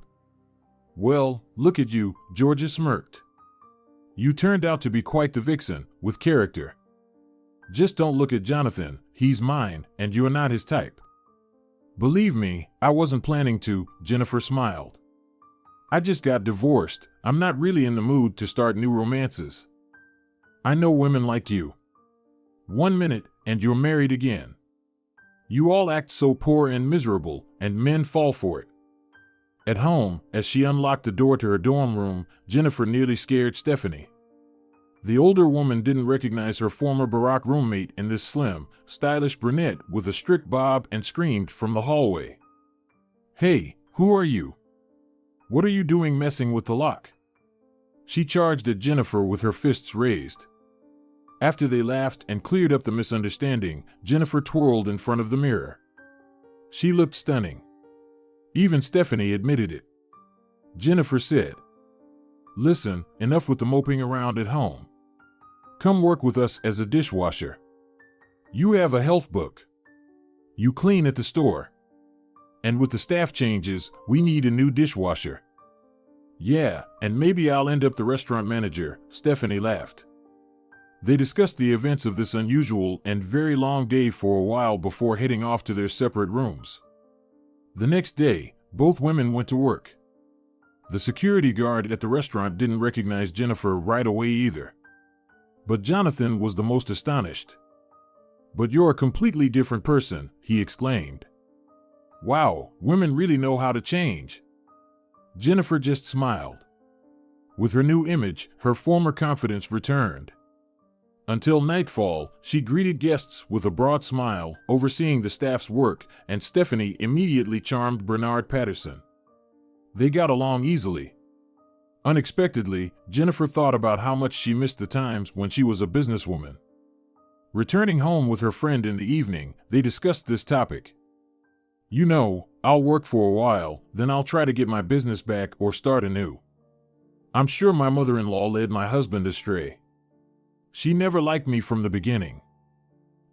"Well, look at you," Georgia smirked. "You turned out to be quite the vixen, with character. Just don't look at Jonathan, he's mine, and you're not his type." "Believe me, I wasn't planning to," Jennifer smiled. "I just got divorced. I'm not really in the mood to start new romances. I know women like you. 1 minute, and you're married again. You all act so poor and miserable, and men fall for it." At home, as she unlocked the door to her dorm room, Jennifer nearly scared Stephanie. The older woman didn't recognize her former Barack roommate in this slim, stylish brunette with a strict bob and screamed from the hallway, "Hey, who are you? What are you doing messing with the lock?" She charged at Jennifer with her fists raised. After they laughed and cleared up the misunderstanding, Jennifer twirled in front of the mirror. She looked stunning. Even Stephanie admitted it. Jennifer said, "Listen, enough with the moping around at home. Come work with us as a dishwasher. You have a health book. You clean at the store. And with the staff changes, we need a new dishwasher." "Yeah, and maybe I'll end up the restaurant manager," Stephanie laughed. They discussed the events of this unusual and very long day for a while before heading off to their separate rooms. The next day, both women went to work. The security guard at the restaurant didn't recognize Jennifer right away either. But Jonathan was the most astonished. "But you're a completely different person," he exclaimed. "Wow, women really know how to change." Jennifer just smiled. With her new image, her former confidence returned. Until nightfall, she greeted guests with a broad smile, overseeing the staff's work, and Stephanie immediately charmed Bernard Patterson. They got along easily. Unexpectedly, Jennifer thought about how much she missed the times when she was a businesswoman. Returning home with her friend in the evening, they discussed this topic. "You know, I'll work for a while, then I'll try to get my business back or start anew. I'm sure my mother-in-law led my husband astray. She never liked me from the beginning.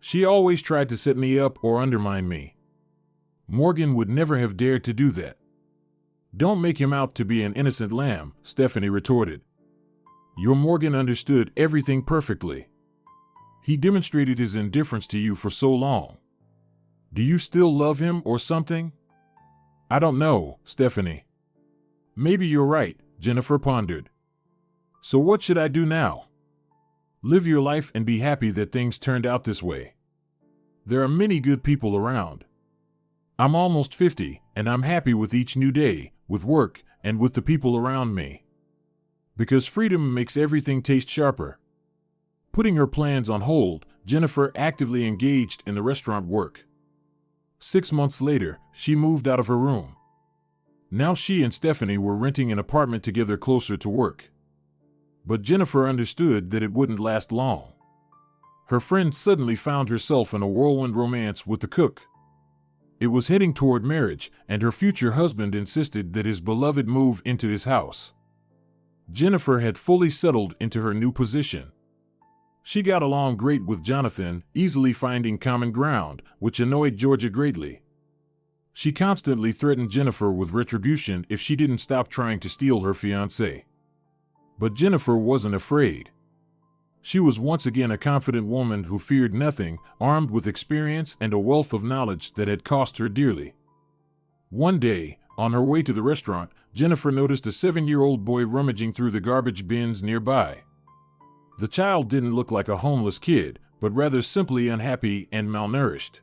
She always tried to set me up or undermine me. Morgan would never have dared to do that." "Don't make him out to be an innocent lamb," Stephanie retorted. "Your Morgan understood everything perfectly. He demonstrated his indifference to you for so long. Do you still love him or something?" "I don't know, Stephanie." "Maybe you're right," Jennifer pondered. "So what should I do now?" "Live your life and be happy that things turned out this way. There are many good people around. I'm almost 50, and I'm happy with each new day, with work, and with the people around me. Because freedom makes everything taste sharper." Putting her plans on hold, Jennifer actively engaged in the restaurant work. 6 months later, she moved out of her room. Now she and Stephanie were renting an apartment together closer to work. But Jennifer understood that it wouldn't last long. Her friend suddenly found herself in a whirlwind romance with the cook. It was heading toward marriage, and her future husband insisted that his beloved move into his house. Jennifer had fully settled into her new position. She got along great with Jonathan, easily finding common ground, which annoyed Georgia greatly. She constantly threatened Jennifer with retribution if she didn't stop trying to steal her fiancé. But Jennifer wasn't afraid. She was once again a confident woman who feared nothing, armed with experience and a wealth of knowledge that had cost her dearly. One day, on her way to the restaurant, Jennifer noticed a 7-year-old boy rummaging through the garbage bins nearby. The child didn't look like a homeless kid, but rather simply unhappy and malnourished.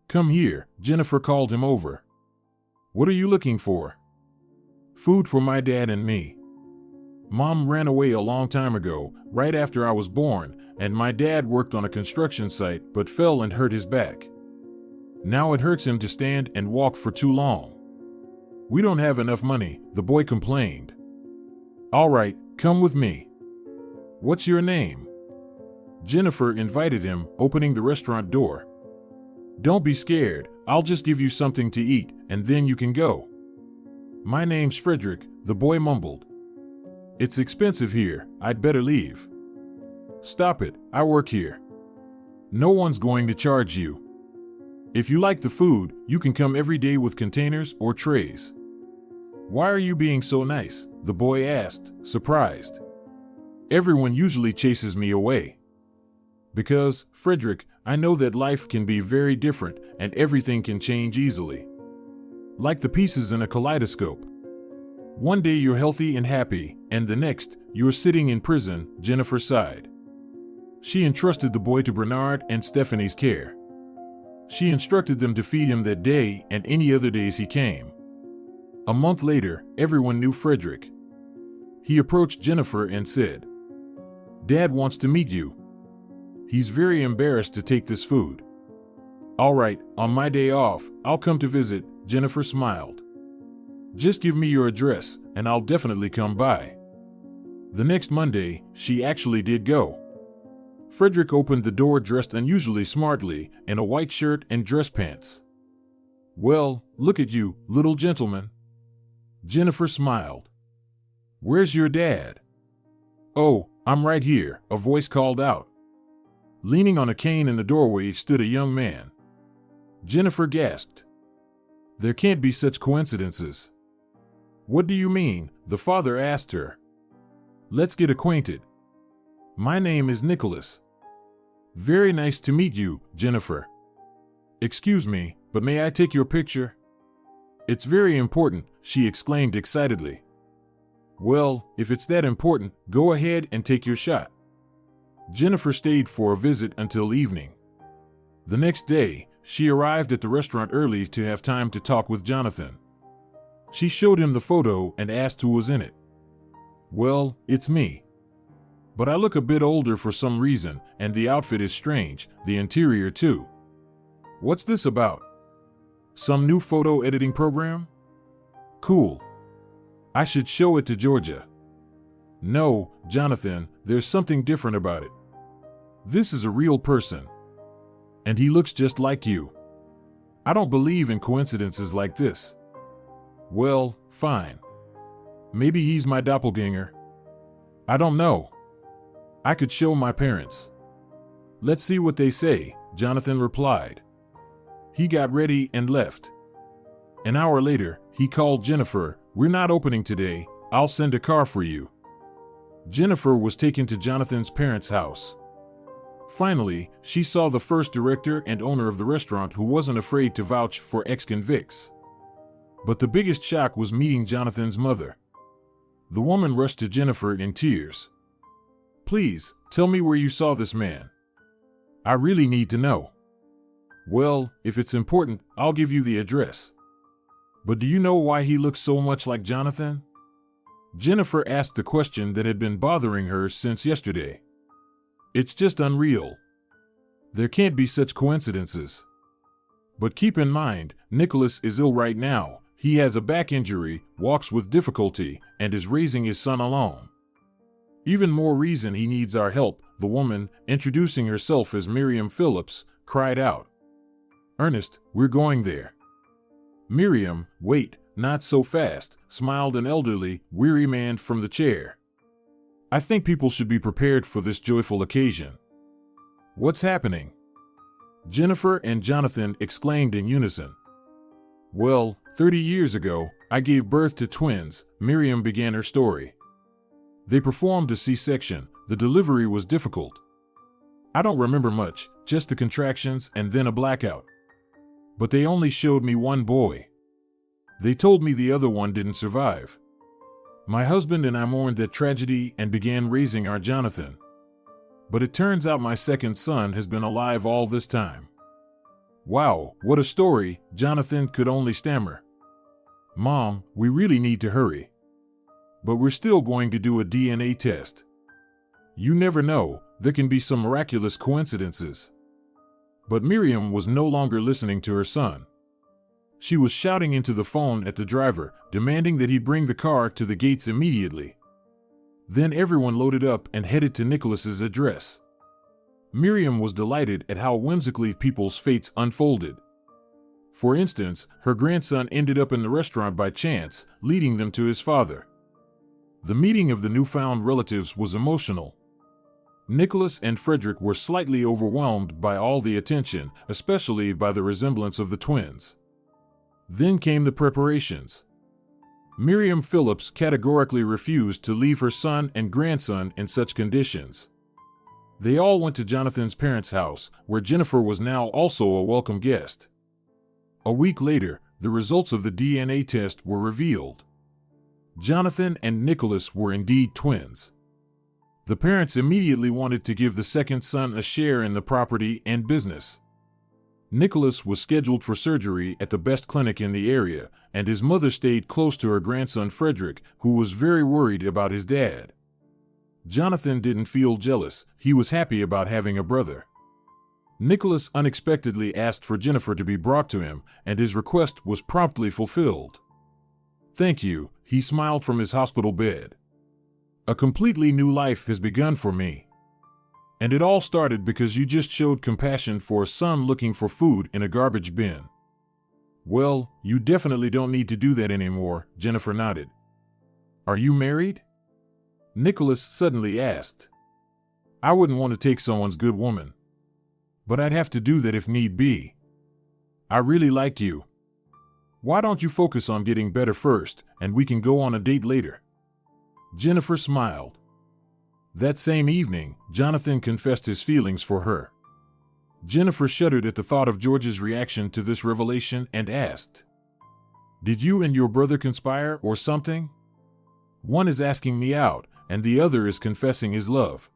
"Come here," Jennifer called him over. "What are you looking for?" "Food for my dad and me." Mom ran away a long time ago, right after I was born, and my dad worked on a construction site but fell and hurt his back. Now it hurts him to stand and walk for too long. We don't have enough money, the boy complained. All right, come with me. What's your name? Jennifer invited him, opening the restaurant door. Don't be scared, I'll just give you something to eat, and then you can go. My name's Frederick, the boy mumbled. It's expensive here, I'd better leave. Stop it, I work here. No one's going to charge you. If you like the food, you can come every day with containers or trays. Why are you being so nice? The boy asked, surprised. Everyone usually chases me away. Because, Frederick, I know that life can be very different and everything can change easily. Like the pieces in a kaleidoscope. One day you're healthy and happy, and the next, you're sitting in prison, Jennifer sighed. She entrusted the boy to Bernard and Stephanie's care. She instructed them to feed him that day and any other days he came. A month later, everyone knew Frederick. He approached Jennifer and said, Dad wants to meet you. He's very embarrassed to take this food. All right, on my day off, I'll come to visit, Jennifer smiled. Just give me your address, and I'll definitely come by. The next Monday, she actually did go. Frederick opened the door dressed unusually smartly, in a white shirt and dress pants. Well, look at you, little gentleman. Jennifer smiled. Where's your dad? Oh, I'm right here, a voice called out. Leaning on a cane in the doorway stood a young man. Jennifer gasped. There can't be such coincidences. What do you mean? The father asked her. Let's get acquainted. My name is Nicholas. Very nice to meet you, Jennifer. Excuse me, but may I take your picture? It's very important, she exclaimed excitedly. Well, if it's that important, go ahead and take your shot. Jennifer stayed for a visit until evening. The next day, she arrived at the restaurant early to have time to talk with Jonathan. She showed him the photo and asked who was in it. Well, it's me. But I look a bit older for some reason, and the outfit is strange, the interior too. What's this about? Some new photo editing program? Cool. I should show it to Georgia. No, Jonathan, there's something different about it. This is a real person. And he looks just like you. I don't believe in coincidences like this. Well, fine. Maybe he's my doppelganger. I don't know. I could show my parents. Let's see what they say, Jonathan replied. He got ready and left. An hour later, he called Jennifer. We're not opening today, I'll send a car for you. Jennifer was taken to Jonathan's parents' house. Finally, she saw the first director and owner of the restaurant who wasn't afraid to vouch for ex-convicts. But the biggest shock was meeting Jonathan's mother. The woman rushed to Jennifer in tears. Please, tell me where you saw this man. I really need to know. Well, if it's important, I'll give you the address. But do you know why he looks so much like Jonathan? Jennifer asked the question that had been bothering her since yesterday. It's just unreal. There can't be such coincidences. But keep in mind, Nicholas is ill right now. He has a back injury, walks with difficulty, and is raising his son alone. Even more reason he needs our help, the woman, introducing herself as Miriam Phillips, cried out. Ernest, we're going there. Miriam, wait, not so fast, smiled an elderly, weary man from the chair. I think people should be prepared for this joyful occasion. What's happening? Jennifer and Jonathan exclaimed in unison. Well, 30 years ago, I gave birth to twins, Miriam began her story. They performed a C-section, the delivery was difficult. I don't remember much, just the contractions and then a blackout. But they only showed me one boy. They told me the other one didn't survive. My husband and I mourned that tragedy and began raising our Jonathan. But it turns out my second son has been alive all this time. Wow, what a story, Jonathan could only stammer. Mom, we really need to hurry. But we're still going to do a DNA test. You never know, there can be some miraculous coincidences. But Miriam was no longer listening to her son. She was shouting into the phone at the driver, demanding that he bring the car to the gates immediately. Then everyone loaded up and headed to Nicholas's address. Miriam was delighted at how whimsically people's fates unfolded. For instance, her grandson ended up in the restaurant by chance, leading them to his father. The meeting of the newfound relatives was emotional. Nicholas and Frederick were slightly overwhelmed by all the attention, especially by the resemblance of the twins. Then came the preparations. Miriam Phillips categorically refused to leave her son and grandson in such conditions. They all went to Jonathan's parents' house, where Jennifer was now also a welcome guest. A week later, the results of the DNA test were revealed. Jonathan and Nicholas were indeed twins. The parents immediately wanted to give the second son a share in the property and business. Nicholas was scheduled for surgery at the best clinic in the area, and his mother stayed close to her grandson Frederick, who was very worried about his dad. Jonathan didn't feel jealous, he was happy about having a brother. Nicholas unexpectedly asked for Jennifer to be brought to him, and his request was promptly fulfilled. "Thank you," he smiled from his hospital bed. "A completely new life has begun for me. And it all started because you just showed compassion for a son looking for food in a garbage bin." "Well, you definitely don't need to do that anymore," Jennifer nodded. "Are you married?" Nicholas suddenly asked. "I wouldn't want to take someone's good woman. But I'd have to do that if need be. I really like you. Why don't you focus on getting better first, and we can go on a date later?" Jennifer smiled. That same evening, Jonathan confessed his feelings for her. Jennifer shuddered at the thought of George's reaction to this revelation and asked, "Did you and your brother conspire or something? One is asking me out, and the other is confessing his love."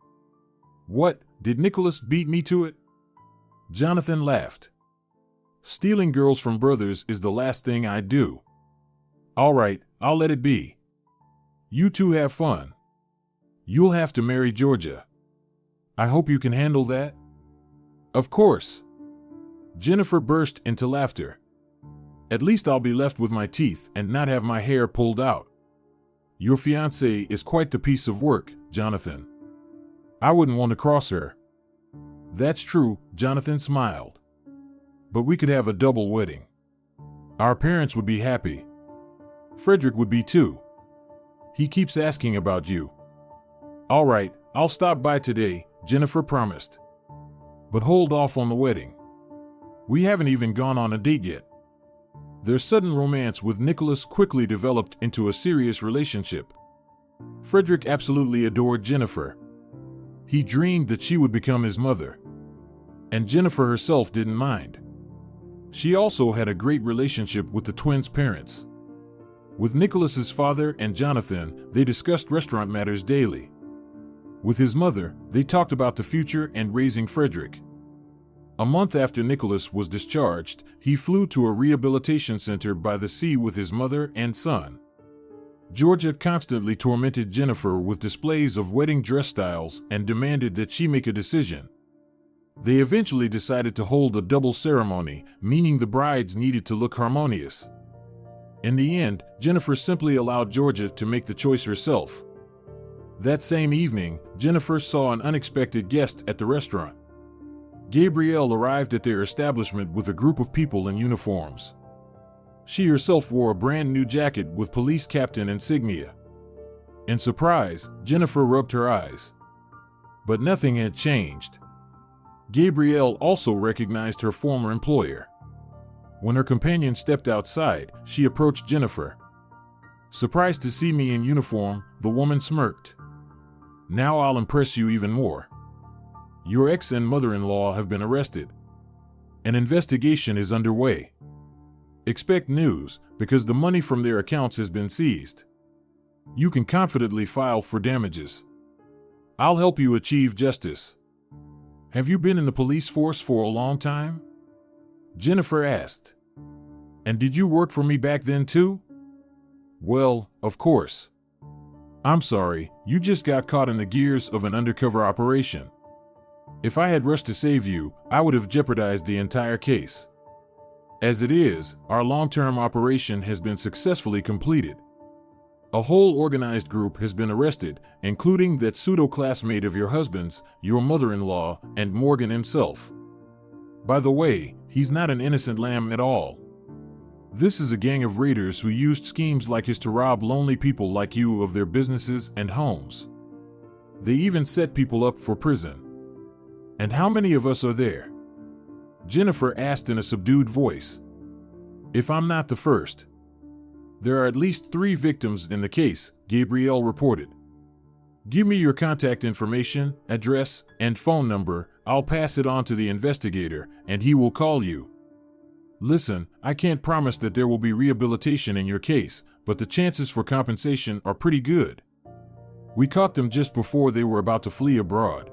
"What, did Nicholas beat me to it?" Jonathan laughed. "Stealing girls from brothers is the last thing I'd do." "All right, I'll let it be. You two have fun. You'll have to marry Georgia. I hope you can handle that." "Of course." Jennifer burst into laughter. "At least I'll be left with my teeth and not have my hair pulled out. Your fiancée is quite the piece of work, Jonathan. I wouldn't want to cross her." "That's true," Jonathan smiled. "But we could have a double wedding. Our parents would be happy. Frederick would be too. He keeps asking about you." "All right, I'll stop by today," Jennifer promised. "But hold off on the wedding. We haven't even gone on a date yet." Their sudden romance with Nicholas quickly developed into a serious relationship. Frederick absolutely adored Jennifer. He dreamed that she would become his mother. And Jennifer herself didn't mind. She also had a great relationship with the twins' parents. With Nicholas's father and Jonathan, they discussed restaurant matters daily. With his mother, they talked about the future and raising Frederick. A month after Nicholas was discharged, he flew to a rehabilitation center by the sea with his mother and son. Georgia constantly tormented Jennifer with displays of wedding dress styles and demanded that she make a decision. They eventually decided to hold a double ceremony, meaning the brides needed to look harmonious. In the end, Jennifer simply allowed Georgia to make the choice herself. That same evening, Jennifer saw an unexpected guest at the restaurant. Gabrielle arrived at their establishment with a group of people in uniforms. She herself wore a brand new jacket with police captain insignia. In surprise, Jennifer rubbed her eyes. But nothing had changed. Gabrielle also recognized her former employer. When her companion stepped outside, she approached Jennifer. "Surprised to see me in uniform," the woman smirked. "Now I'll impress you even more. Your ex and mother-in-law have been arrested. An investigation is underway. Expect news, because the money from their accounts has been seized. You can confidently file for damages. I'll help you achieve justice." "Have you been in the police force for a long time?" Jennifer asked. "And did you work for me back then too?" "Well, of course. I'm sorry, you just got caught in the gears of an undercover operation. If I had rushed to save you, I would have jeopardized the entire case. As it is, our long-term operation has been successfully completed. A whole organized group has been arrested, including that pseudo-classmate of your husband's, your mother-in-law, and Morgan himself. By the way, he's not an innocent lamb at all. This is a gang of raiders who used schemes like his to rob lonely people like you of their businesses and homes. They even set people up for prison. And how many of us are there? Jennifer asked in a subdued voice. If I'm not the first. There are at least 3 victims in the case, Gabrielle reported. Give me your contact information, address, and phone number. I'll pass it on to the investigator, and he will call you. Listen, I can't promise that there will be rehabilitation in your case, but the chances for compensation are pretty good. We caught them just before they were about to flee abroad.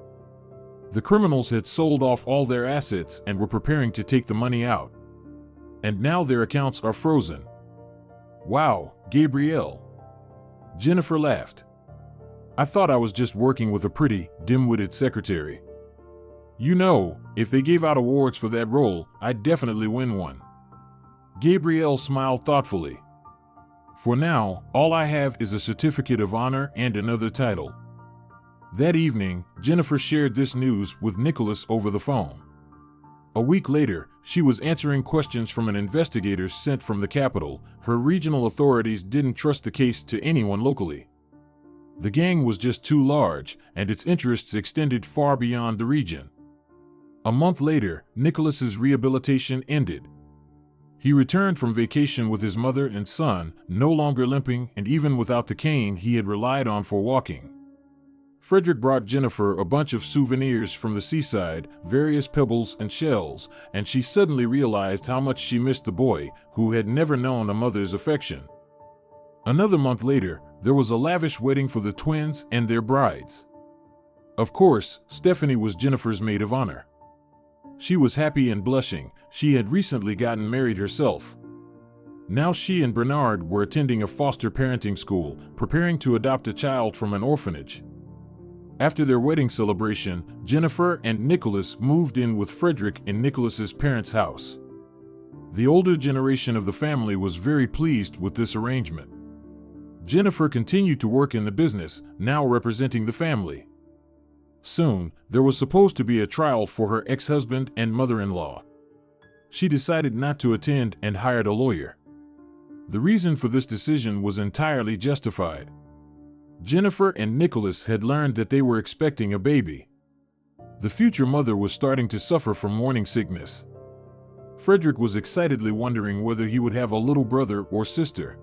The criminals had sold off all their assets and were preparing to take the money out. And now their accounts are frozen. Wow, Gabrielle. Jennifer laughed. I thought I was just working with a pretty, dim-witted secretary. You know, if they gave out awards for that role, I'd definitely win one. Gabrielle smiled thoughtfully. For now, all I have is a certificate of honor and another title. That evening, Jennifer shared this news with Nicholas over the phone. A week later, she was answering questions from an investigator sent from the capital. Her regional authorities didn't trust the case to anyone locally. The gang was just too large, and its interests extended far beyond the region. A month later, Nicholas's rehabilitation ended. He returned from vacation with his mother and son, no longer limping and even without the cane he had relied on for walking. Frederick brought Jennifer a bunch of souvenirs from the seaside, various pebbles and shells, and she suddenly realized how much she missed the boy, who had never known a mother's affection. Another month later, there was a lavish wedding for the twins and their brides. Of course, Stephanie was Jennifer's maid of honor. She was happy and blushing. She had recently gotten married herself. Now she and Bernard were attending a foster parenting school, preparing to adopt a child from an orphanage. After their wedding celebration, Jennifer and Nicholas moved in with Frederick in Nicholas's parents' house. The older generation of the family was very pleased with this arrangement. Jennifer continued to work in the business, now representing the family. Soon, there was supposed to be a trial for her ex-husband and mother-in-law. She decided not to attend and hired a lawyer. The reason for this decision was entirely justified. Jennifer and Nicholas had learned that they were expecting a baby. The future mother was starting to suffer from morning sickness. Frederick was excitedly wondering whether he would have a little brother or sister.